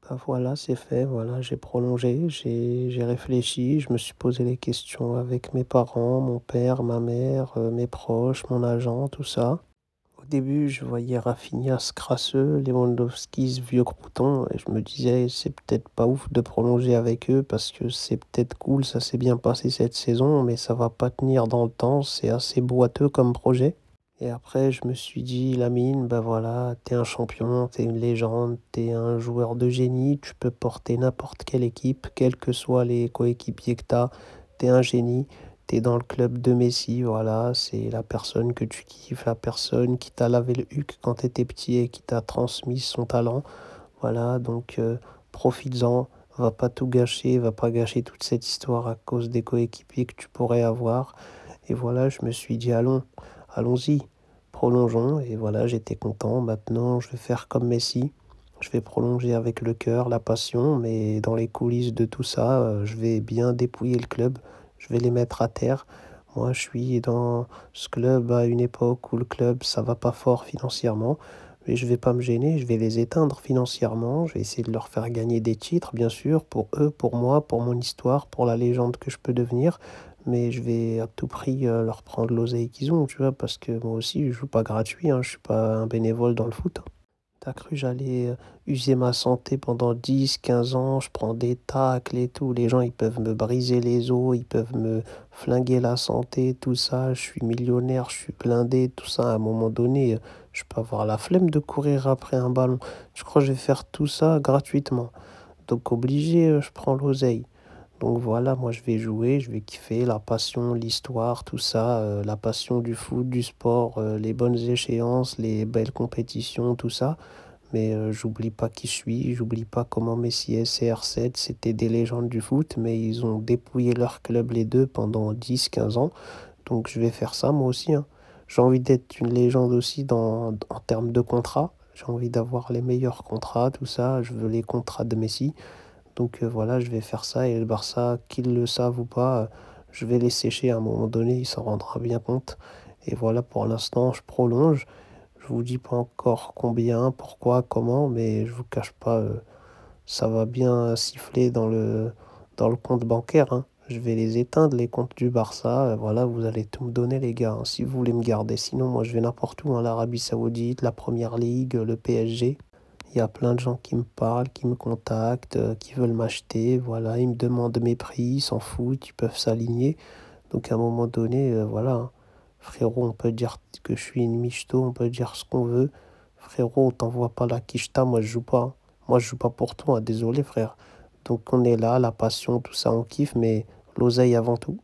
Bah, voilà, c'est fait, voilà, j'ai prolongé, j'ai réfléchi, je me suis posé les questions avec mes parents, mon père, ma mère, mes proches, mon agent, tout ça. Au début, je voyais Rafinha ce crasseux, Lewandowski ce vieux crouton et je me disais: «C'est peut-être pas ouf de prolonger avec eux parce que c'est peut-être cool, ça s'est bien passé cette saison, mais ça va pas tenir dans le temps, c'est assez boiteux comme projet». Et après, je me suis dit: «Lamine, bah, voilà, t'es un champion, t'es une légende, t'es un joueur de génie, tu peux porter n'importe quelle équipe, quels que soient les coéquipiers que t'as, t'es un génie, t'es dans le club de Messi, voilà, c'est la personne que tu kiffes, la personne qui t'a lavé le huc quand t'étais petit et qui t'a transmis son talent. Voilà, donc profites-en, va pas tout gâcher, va pas gâcher toute cette histoire à cause des coéquipiers que tu pourrais avoir». Et voilà, je me suis dit: allons-y, prolongeons». Et voilà, j'étais content. Maintenant, je vais faire comme Messi. Je vais prolonger avec le cœur, la passion, mais dans les coulisses de tout ça, je vais bien dépouiller le club. Je vais les mettre à terre. Moi, je suis dans ce club à une époque où le club, ça va pas fort financièrement, mais je vais pas me gêner, je vais les éteindre financièrement. Je vais essayer de leur faire gagner des titres, bien sûr, pour eux, pour moi, pour mon histoire, pour la légende que je peux devenir. Mais je vais à tout prix, leur prendre l'oseille qu'ils ont, tu vois? Parce que moi aussi, je joue pas gratuit, hein, je suis pas un bénévole dans le foot, hein. Tu cru j'allais, user ma santé pendant 10, 15 ans? Je prends des tacles et tout. Les gens, ils peuvent me briser les os, ils peuvent me flinguer la santé, tout ça. Je suis millionnaire, je suis blindé, tout ça. À un moment donné, je peux avoir la flemme de courir après un ballon. Je crois que je vais faire tout ça gratuitement. Donc obligé, je prends l'oseille. Donc voilà, moi je vais jouer, je vais kiffer la passion, l'histoire, tout ça, la passion du foot, du sport, les bonnes échéances, les belles compétitions, tout ça. Mais j'oublie pas qui je suis, j'oublie pas comment Messi et CR7, c'était des légendes du foot, mais ils ont dépouillé leur club les deux pendant 10, 15 ans. Donc je vais faire ça moi aussi, hein. J'ai envie d'être une légende aussi en termes de contrat. J'ai envie d'avoir les meilleurs contrats, tout ça. Je veux les contrats de Messi. Donc voilà, je vais faire ça et le Barça, qu'ils le savent ou pas, je vais les sécher à un moment donné, il s'en rendra bien compte. Et voilà, pour l'instant, je prolonge. Je vous dis pas encore combien, pourquoi, comment, mais je vous cache pas, ça va bien siffler dans le compte bancaire, hein. Je vais les éteindre, les comptes du Barça. Voilà, vous allez tout me donner, les gars, hein, si vous voulez me garder. Sinon, moi, je vais n'importe où, hein, l'Arabie Saoudite, la Première Ligue, le PSG. Il y a plein de gens qui me parlent, qui me contactent, qui veulent m'acheter. Voilà, ils me demandent mes prix, ils s'en foutent, ils peuvent s'aligner. Donc à un moment donné, voilà, hein. Frérot, on peut dire que je suis une michto, on peut dire ce qu'on veut. Frérot, on t'envoie pas la quicheta, moi je joue pas, hein. Moi je joue pas pour toi, hein, désolé frère. Donc on est là, la passion, tout ça, on kiffe, mais l'oseille avant tout.